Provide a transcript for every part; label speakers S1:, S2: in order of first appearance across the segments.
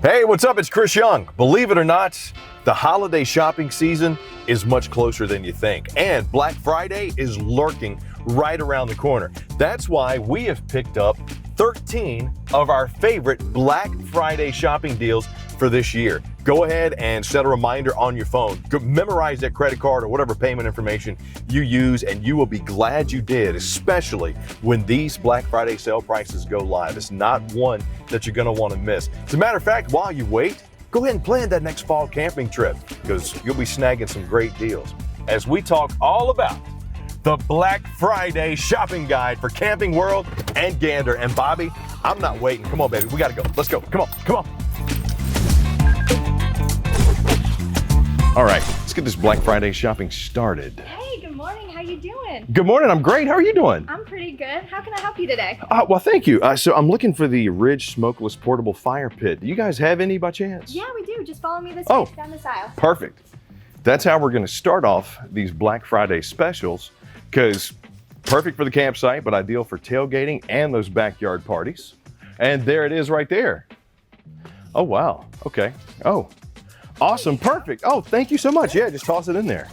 S1: Hey, what's up? It's Chris Young. Believe it or not, the holiday shopping season is much closer than you think, and Black Friday is lurking right around the corner. That's why we have picked up 13 of our favorite Black Friday shopping deals for this year. Go ahead and set a reminder on your phone. Memorize that credit card or whatever payment information you use, and you will be glad you did, especially when these Black Friday sale prices go live. It's not one that you're gonna wanna miss. As a matter of fact, while you wait, go ahead and plan that next fall camping trip because you'll be snagging some great deals. As we talk all about the Black Friday shopping guide for Camping World and Gander. And Bobby, I'm not waiting. Come on, baby, we gotta go. Let's go, come on, come on. All right, let's get this Black Friday shopping started.
S2: Hey, good morning. How you doing?
S1: Good morning, I'm great. How are you doing?
S2: I'm pretty good. How can I help you today?
S1: Well, thank you. So I'm looking for the Ridge Smokeless Portable Fire Pit. Do you guys have any by chance?
S2: Yeah, we do. Just follow me this way down this aisle.
S1: Perfect. That's how we're gonna start off these Black Friday specials, because perfect for the campsite, but ideal for tailgating and those backyard parties. And there it is right there. Oh, wow, okay. Oh, awesome, perfect. Oh, thank you so much. Yeah, just toss it in there.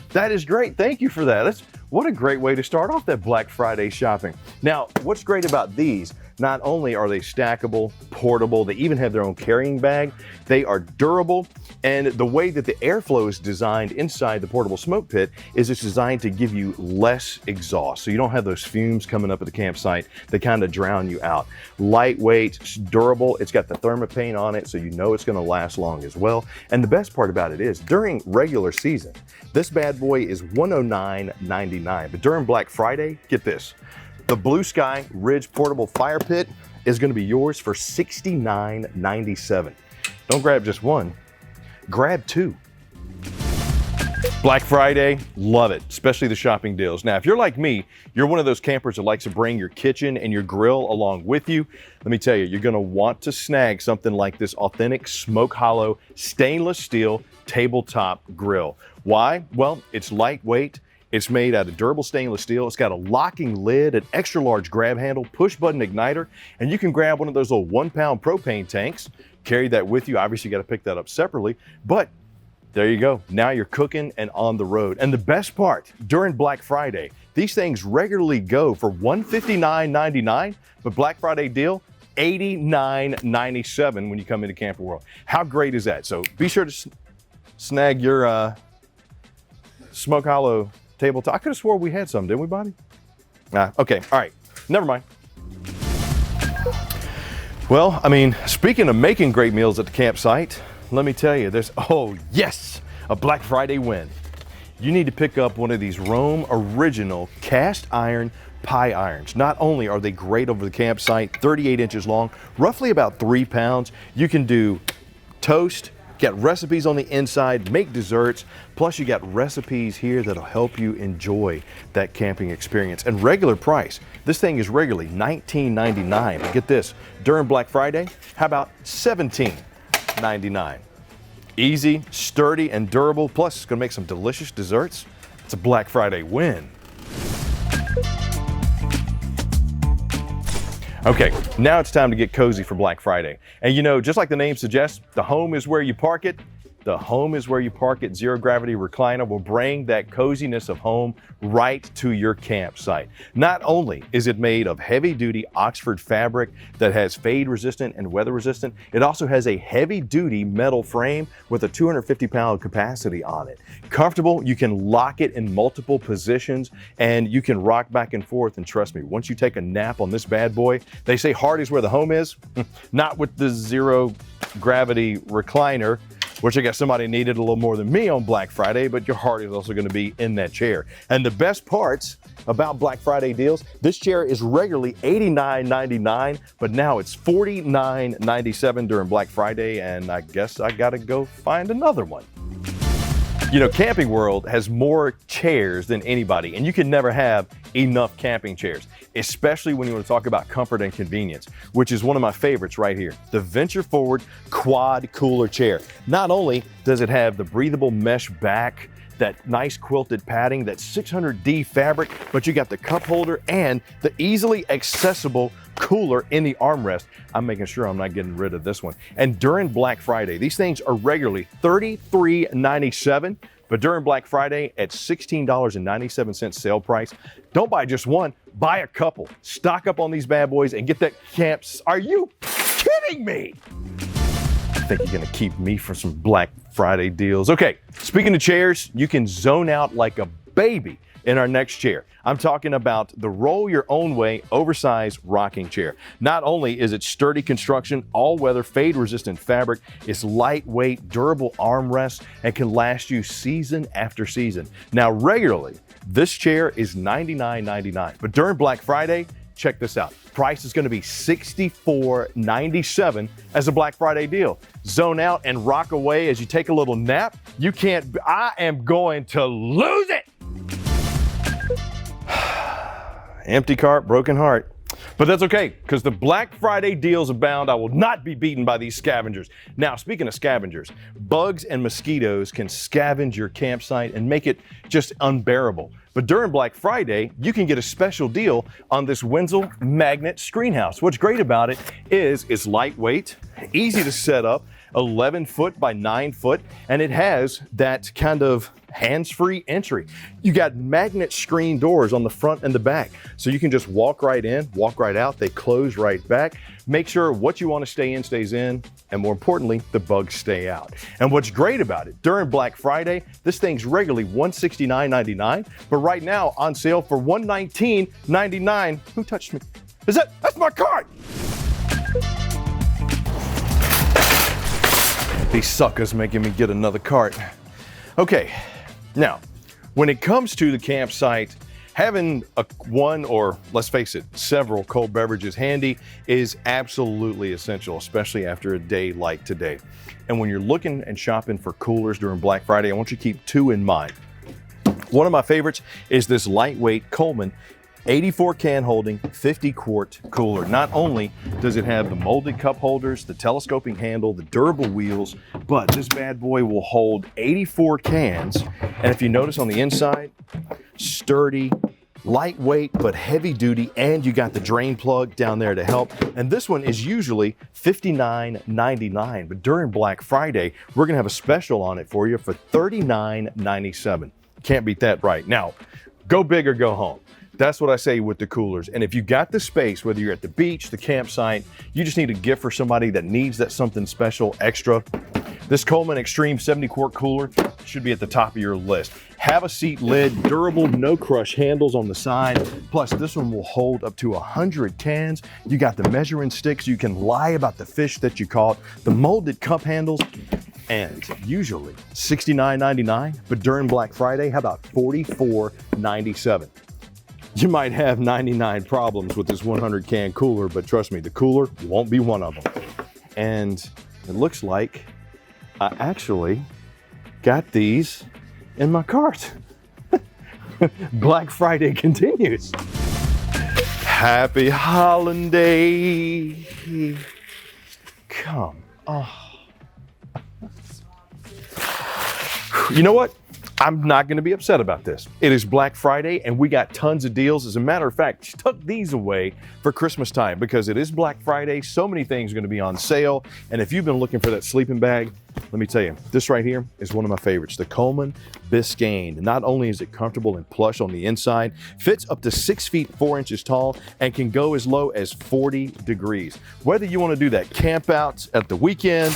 S1: That is great, thank you for that. What a great way to start off that Black Friday shopping. Now, what's great about these, not only are they stackable, portable, they even have their own carrying bag, they are durable, and the way that the airflow is designed inside the portable smoke pit is it's designed to give you less exhaust. So you don't have those fumes coming up at the campsite that kind of drown you out. Lightweight, durable, it's got the thermopane on it, so you know it's gonna last long as well. And the best part about it is, during regular season, this bad boy is $109.99, but during Black Friday, get this, the Blue Sky Ridge Portable Fire Pit is gonna be yours for $69.97. Don't grab just one, grab two. Black Friday, love it, especially the shopping deals. Now, if you're like me, you're one of those campers that likes to bring your kitchen and your grill along with you. Let me tell you, you're gonna want to snag something like this authentic Smoke Hollow stainless steel tabletop grill. Why? Well, it's lightweight. It's made out of durable stainless steel. It's got a locking lid, an extra large grab handle, push button igniter, and you can grab one of those little 1-pound propane tanks, carry that with you. Obviously, you got to pick that up separately, but there you go. Now you're cooking and on the road. And the best part, during Black Friday, these things regularly go for $159.99, but Black Friday deal, $89.97 when you come into Camping World. How great is that? So be sure to snag your Smoke Hollow tabletop. I could have swore we had some, didn't we, Bobby? Okay, all right, never mind. Well, I mean, speaking of making great meals at the campsite, let me tell you, there's, oh yes, a Black Friday win. You need to pick up one of these Rome Original cast iron pie irons. Not only are they great over the campsite, 38 inches long, roughly about 3 pounds. You can do toast, got recipes on the inside, make desserts, plus you got recipes here that'll help you enjoy that camping experience. And regular price, this thing is regularly $19.99. But get this, during Black Friday, how about $17.99? Easy, sturdy, and durable, plus it's gonna make some delicious desserts. It's a Black Friday win. Okay, now it's time to get cozy for Black Friday. And you know, just like the name suggests, the home is where you park it. The home is where you park it. Zero Gravity Recliner will bring that coziness of home right to your campsite. Not only is it made of heavy duty Oxford fabric that has fade resistant and weather resistant, it also has a heavy duty metal frame with a 250-pound capacity on it. Comfortable, you can lock it in multiple positions and you can rock back and forth. And trust me, once you take a nap on this bad boy, they say hard is where the home is. Not with the Zero Gravity Recliner, which I guess somebody needed a little more than me on Black Friday, but your heart is also gonna be in that chair. And the best parts about Black Friday deals, this chair is regularly $89.99, but now it's $49.97 during Black Friday, and I guess I gotta go find another one. You know, Camping World has more chairs than anybody, and you can never have enough camping chairs, especially when you want to talk about comfort and convenience, which is one of my favorites right here, the Venture Forward Quad Cooler Chair. Not only does it have the breathable mesh back that nice quilted padding, that 600D fabric, but you got the cup holder and the easily accessible cooler in the armrest. I'm making sure I'm not getting rid of this one. And during Black Friday, these things are regularly $33.97, but during Black Friday at $16.97 sale price. Don't buy just one, buy a couple. Stock up on these bad boys and get that camps. Are you kidding me? I think you're gonna keep me for some Black Friday deals. Okay, speaking of chairs, you can zone out like a baby in our next chair. I'm talking about the Roll Your Own Way Oversized rocking chair. Not only is it sturdy construction, all-weather, fade-resistant fabric, it's lightweight, durable armrest, and can last you season after season. Now, regularly, this chair is $99.99, but during Black Friday, check this out. Price is gonna be $64.97 as a Black Friday deal. Zone out and rock away as you take a little nap. I am going to lose it. Empty cart, broken heart. But that's okay, because the Black Friday deals abound. I will not be beaten by these scavengers. Now, speaking of scavengers, bugs and mosquitoes can scavenge your campsite and make it just unbearable. But during Black Friday, you can get a special deal on this Wenzel magnet screen house. What's great about it is it's lightweight, easy to set up, 11 foot by 9 foot, and it has that kind of hands-free entry. You got magnet screen doors on the front and the back, so you can just walk right in, walk right out. They close right back. Make sure what you want to stay in stays in, and more importantly, the bugs stay out. And what's great about it, during Black Friday, this thing's regularly $169.99, but right now on sale for $119.99. Who touched me? That's my cart! These suckers making me get another cart. Okay, now, when it comes to the campsite, having one or, let's face it, several cold beverages handy is absolutely essential, especially after a day like today. And when you're looking and shopping for coolers during Black Friday, I want you to keep two in mind. One of my favorites is this lightweight Coleman 84 can holding, 50 quart cooler. Not only does it have the molded cup holders, the telescoping handle, the durable wheels, but this bad boy will hold 84 cans. And if you notice on the inside, sturdy, lightweight, but heavy duty, and you got the drain plug down there to help. And this one is usually $59.99, but during Black Friday, we're gonna have a special on it for you for $39.97. Can't beat that, right? Now, go big or go home. That's what I say with the coolers. And if you got the space, whether you're at the beach, the campsite, you just need a gift for somebody that needs that something special extra, this Coleman Xtreme 70 quart cooler should be at the top of your list. Have a seat lid, durable, no crush handles on the side. Plus this one will hold up to 100 cans. You got the measuring sticks. You can lie about the fish that you caught, the molded cup handles, and usually $69.99, but during Black Friday, how about $44.97? You might have 99 problems with this 100 can cooler, but trust me, the cooler won't be one of them. And it looks like I actually got these in my cart. Black Friday continues. Happy holiday. Come on. You know what? I'm not going to be upset about this. It is Black Friday and we got tons of deals. As a matter of fact, tuck these away for Christmas time because it is Black Friday. So many things are going to be on sale. And if you've been looking for that sleeping bag, let me tell you, this right here is one of my favorites, the Coleman Biscayne. Not only is it comfortable and plush on the inside, fits up to 6 feet 4 inches tall and can go as low as 40 degrees. Whether you want to do that camp out at the weekend,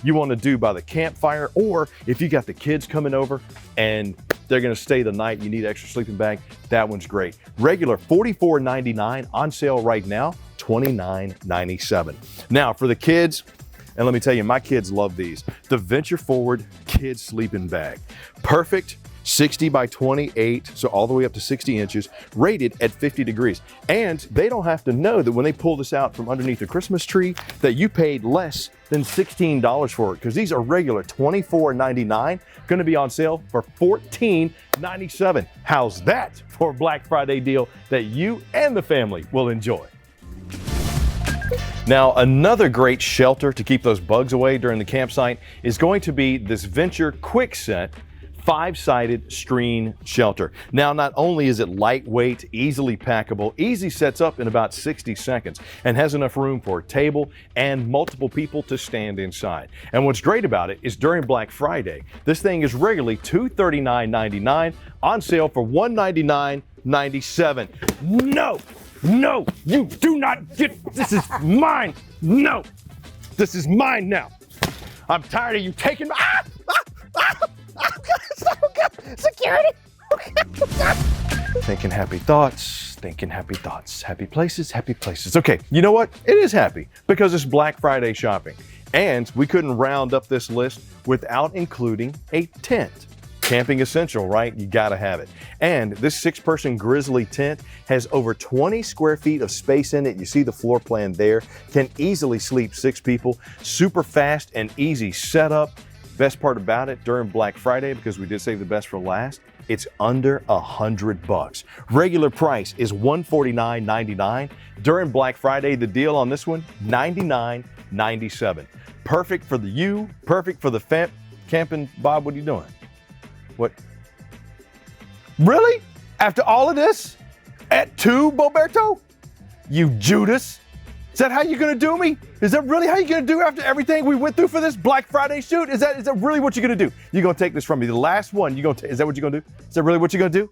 S1: you want to do by the campfire, or if you got the kids coming over and they're going to stay the night, you need extra sleeping bag, that one's great. Regular $44.99, on sale right now, $29.97. Now for the kids, and let me tell you, my kids love these. The Venture Forward Kids Sleeping Bag. Perfect 60 by 28, so all the way up to 60 inches, rated at 50 degrees. And they don't have to know that when they pull this out from underneath the Christmas tree that you paid less than $16 for it, because these are regular $24.99, gonna be on sale for $14.97. How's that for a Black Friday deal that you and the family will enjoy? Now, another great shelter to keep those bugs away during the campsite is going to be this Venture QuickSet 5-sided screen shelter. Now, not only is it lightweight, easily packable, easy sets up in about 60 seconds, and has enough room for a table and multiple people to stand inside. And what's great about it is during Black Friday, this thing is regularly $239.99, on sale for $199.97. No, no, you do not get, this is mine. No, this is mine now. I'm tired of you taking my, security. Thinking happy thoughts, thinking happy thoughts. Happy places, happy places. Okay, you know what? It is happy because it's Black Friday shopping. And we couldn't round up this list without including a tent. Camping essential, right? You gotta have it. And this 6-person Grizzly tent has over 20 square feet of space in it. You see the floor plan there. Can easily sleep 6 people. Super fast and easy setup. Best part about it, during Black Friday, because we did save the best for last, it's under $100. Regular price is $149.99. During Black Friday, the deal on this one, $99.97. Perfect for the you, perfect for the fam. Camping, Bob, what are you doing? What? Really? After all of this? At 2, Boberto? You Judas? Is that how you're gonna do me? Is that really how you're gonna do after everything we went through for this Black Friday shoot? Is that really what you're gonna do? You're gonna take this from me, the last one, is that what you're gonna do? Is that really what you're gonna do?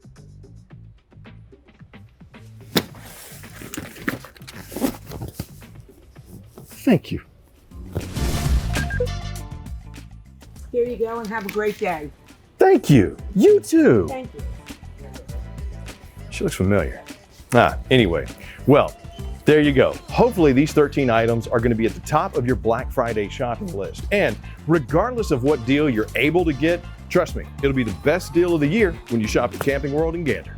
S1: Thank you.
S3: Here you go and have a great day.
S1: Thank you. You too.
S3: Thank you.
S1: She looks familiar. Anyway, well, there you go. Hopefully these 13 items are going to be at the top of your Black Friday shopping list. And regardless of what deal you're able to get, trust me, it'll be the best deal of the year when you shop at Camping World in Gander.